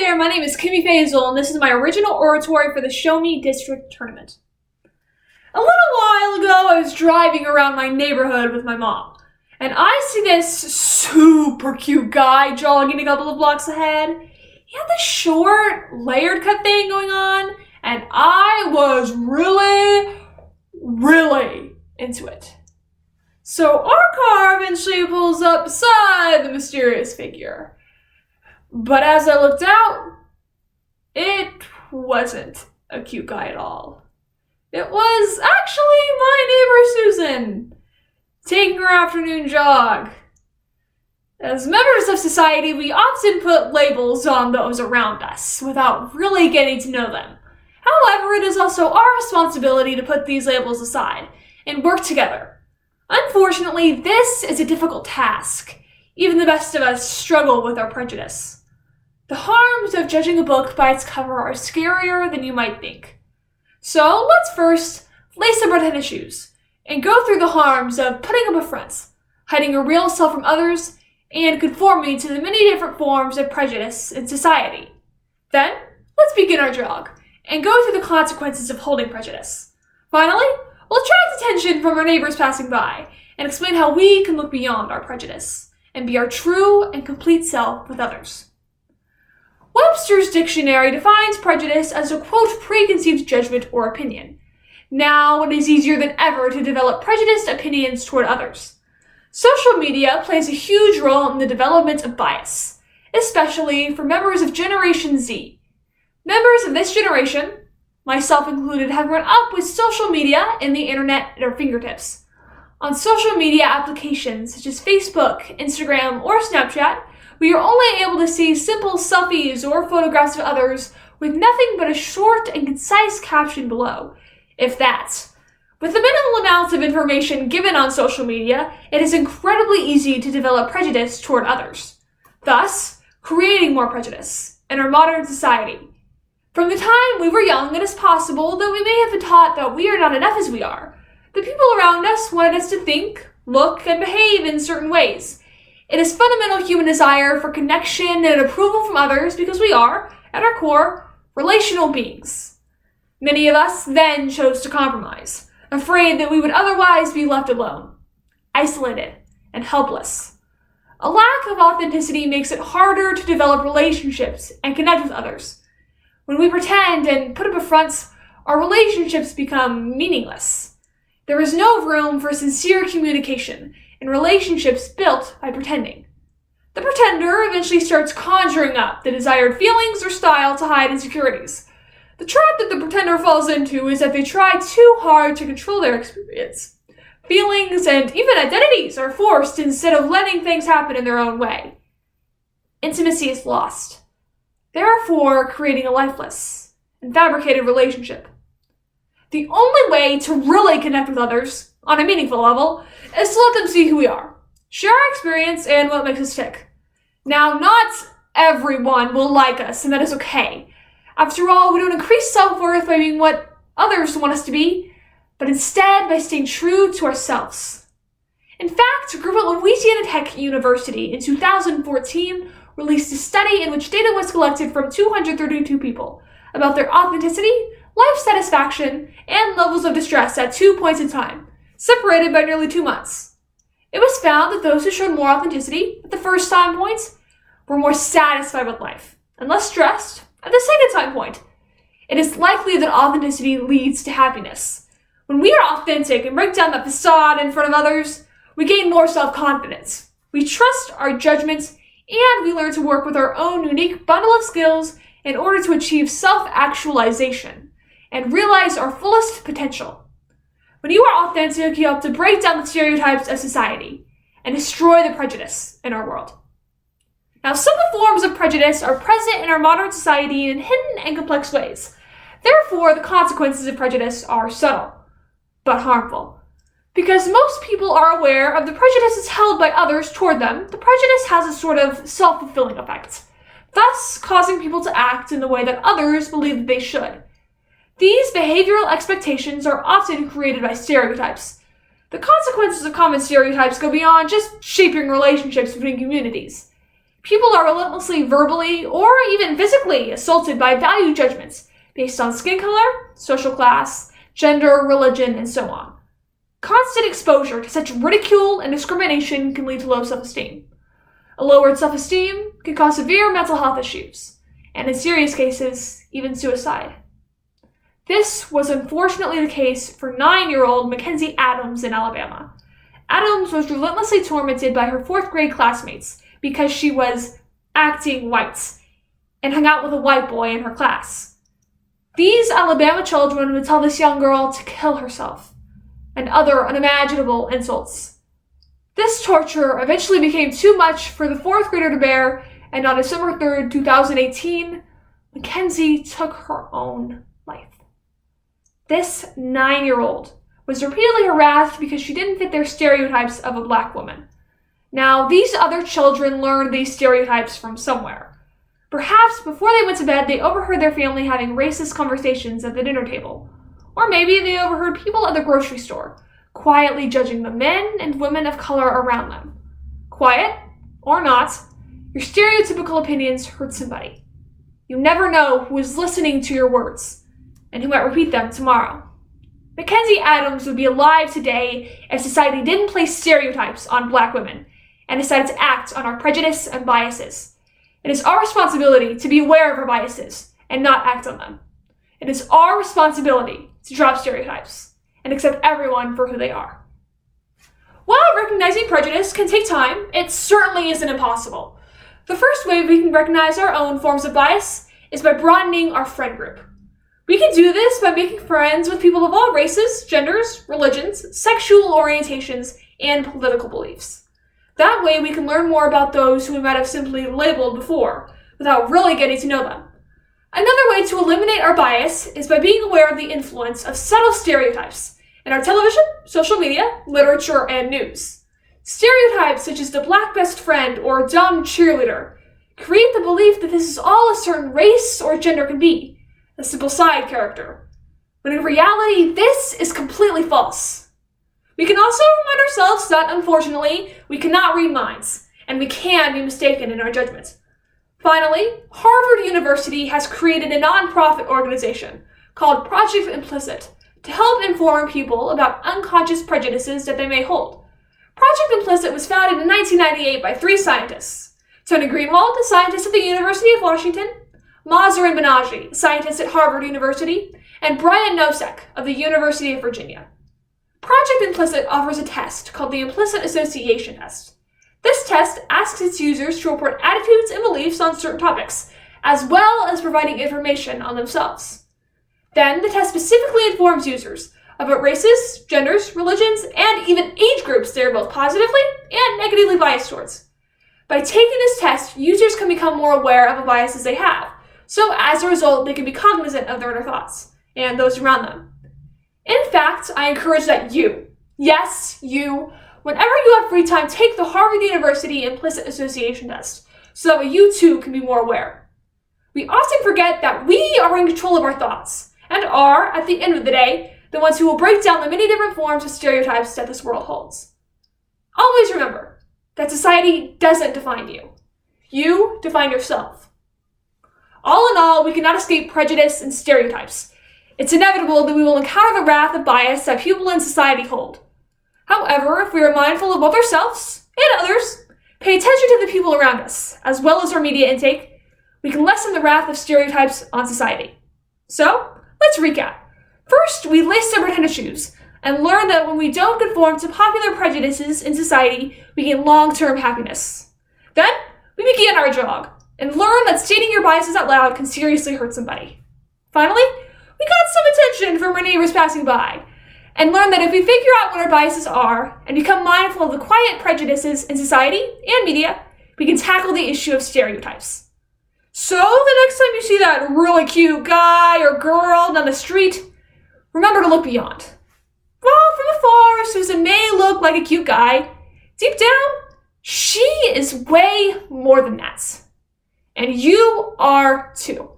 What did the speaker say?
there, my name is Kimmie Fasel, and this is my original oratory for the Show Me District Tournament. A little while ago, I was driving around my neighborhood with my mom, and I see this super cute guy jogging a couple of blocks ahead. He had this short, layered cut thing going on, and I was really into it. So our car eventually pulls up beside the mysterious figure. But as I looked out, it wasn't a cute guy at all. It was actually my neighbor Susan, taking her afternoon jog. As members of society, we often put labels on those around us without really getting to know them. However, it is also our responsibility to put these labels aside and work together. Unfortunately, this is a difficult task. Even the best of us struggle with our prejudice. The harms of judging a book by its cover are scarier than you might think. So let's first lace up our tennis shoes and go through the harms of putting up a front, hiding a real self from others, and conforming to the many different forms of prejudice in society. Then, let's begin our jog and go through the consequences of holding prejudice. Finally, we'll attract attention from our neighbors passing by and explain how we can look beyond our prejudice and be our true and complete self with others. Webster's dictionary defines prejudice as a, quote, preconceived judgment or opinion. Now it is easier than ever to develop prejudiced opinions toward others. Social media plays a huge role in the development of bias, especially for members of Generation Z. Members of this generation, myself included, have grown up with social media and the internet at our fingertips. On social media applications such as Facebook, Instagram, or Snapchat, we are only able to see simple selfies or photographs of others with nothing but a short and concise caption below, if that. With the minimal amounts of information given on social media, it is incredibly easy to develop prejudice toward others, thus creating more prejudice in our modern society. From the time we were young, it is possible that we may have been taught that we are not enough as we are. The people around us wanted us to think, look, and behave in certain ways. It is fundamental human desire for connection and approval from others because we are, at our core, relational beings. Many of us then chose to compromise, afraid that we would otherwise be left alone, isolated, and helpless. A lack of authenticity makes it harder to develop relationships and connect with others. When we pretend and put up a front, our relationships become meaningless. There is no room for sincere communication in relationships built by pretending. The pretender eventually starts conjuring up the desired feelings or style to hide insecurities. The trap that the pretender falls into is that they try too hard to control their experience. Feelings and even identities are forced instead of letting things happen in their own way. Intimacy is lost, therefore creating a lifeless and fabricated relationship. The only way to really connect with others on a meaningful level is to let them see who we are, share our experience, and what makes us tick. Now, not everyone will like us, and that is okay. After all, we don't increase self-worth by being what others want us to be, but instead by staying true to ourselves. In fact, a group at Louisiana Tech University in 2014 released a study in which data was collected from 232 people about their authenticity, life satisfaction, and levels of distress at 2 points in time, separated by nearly 2 months. It was found that those who showed more authenticity at the first time points were more satisfied with life and less stressed at the second time point. It is likely that authenticity leads to happiness. When we are authentic and break down the facade in front of others, we gain more self-confidence. We trust our judgments, and we learn to work with our own unique bundle of skills in order to achieve self-actualization and realize our fullest potential. When you are authentic, you help to break down the stereotypes of society and destroy the prejudice in our world. Now, some of the forms of prejudice are present in our modern society in hidden and complex ways. Therefore, the consequences of prejudice are subtle, but harmful. Because most people are aware of the prejudices held by others toward them, the prejudice has a sort of self-fulfilling effect, thus causing people to act in the way that others believe that they should. These behavioral expectations are often created by stereotypes. The consequences of common stereotypes go beyond just shaping relationships between communities. People are relentlessly verbally or even physically assaulted by value judgments based on skin color, social class, gender, religion, and so on. Constant exposure to such ridicule and discrimination can lead to low self-esteem. A lowered self-esteem can cause severe mental health issues, and in serious cases, even suicide. This was unfortunately the case for 9-year-old Mackenzie Adams in Alabama. Adams was relentlessly tormented by her 4th grade classmates because she was acting white and hung out with a white boy in her class. These Alabama children would tell this young girl to kill herself, and other unimaginable insults. This torture eventually became too much for the 4th grader to bear, and on December 3rd, 2018, Mackenzie took her own life. This 9-year-old was repeatedly harassed because she didn't fit their stereotypes of a black woman. Now, these other children learned these stereotypes from somewhere. Perhaps before they went to bed, they overheard their family having racist conversations at the dinner table. Or maybe they overheard people at the grocery store quietly judging the men and women of color around them. Quiet, or not, your stereotypical opinions hurt somebody. You never know who is listening to your words, and who might repeat them tomorrow. Mackenzie Adams would be alive today if society didn't place stereotypes on black women and decided to act on our prejudice and biases. It is our responsibility to be aware of our biases and not act on them. It is our responsibility to drop stereotypes and accept everyone for who they are. While recognizing prejudice can take time, it certainly isn't impossible. The first way we can recognize our own forms of bias is by broadening our friend group. We can do this by making friends with people of all races, genders, religions, sexual orientations, and political beliefs. That way we can learn more about those who we might have simply labeled before, without really getting to know them. Another way to eliminate our bias is by being aware of the influence of subtle stereotypes in our television, social media, literature, and news. Stereotypes such as the black best friend or dumb cheerleader create the belief that this is all a certain race or gender can be, a simple side character, when in reality, this is completely false. We can also remind ourselves that, unfortunately, we cannot read minds, and we can be mistaken in our judgment. Finally, Harvard University has created a nonprofit organization called Project Implicit to help inform people about unconscious prejudices that they may hold. Project Implicit was founded in 1998 by 3 scientists: Tony Greenwald, a scientist at the University of Washington, Mazar Banaji, a scientist at Harvard University, and Brian Nosek of the University of Virginia. Project Implicit offers a test called the Implicit Association Test. This test asks its users to report attitudes and beliefs on certain topics, as well as providing information on themselves. Then, the test specifically informs users about races, genders, religions, and even age groups they are both positively and negatively biased towards. By taking this test, users can become more aware of the biases they have, so as a result, they can be cognizant of their inner thoughts and those around them. In fact, I encourage that you, yes, you, whenever you have free time, take the Harvard University Implicit Association Test, so that way you too can be more aware. We often forget that we are in control of our thoughts, and are, at the end of the day, the ones who will break down the many different forms of stereotypes that this world holds. Always remember that society doesn't define you. You define yourself. All in all, we cannot escape prejudice and stereotypes. It's inevitable that we will encounter the wrath of bias that people in society hold. However, if we are mindful of both ourselves and others, pay attention to the people around us, as well as our media intake, we can lessen the wrath of stereotypes on society. So, let's recap. First, we lay separate tennis shoes and learn that when we don't conform to popular prejudices in society, we gain long-term happiness. Then, we begin our jog and learn that stating your biases out loud can seriously hurt somebody. Finally, we got some attention from our neighbors passing by and learn that if we figure out what our biases are and become mindful of the quiet prejudices in society and media, we can tackle the issue of stereotypes. So the next time you see that really cute guy or girl down the street, remember to look beyond. While from afar, Susan may look like a cute guy, deep down, she is way more than that. And you are too.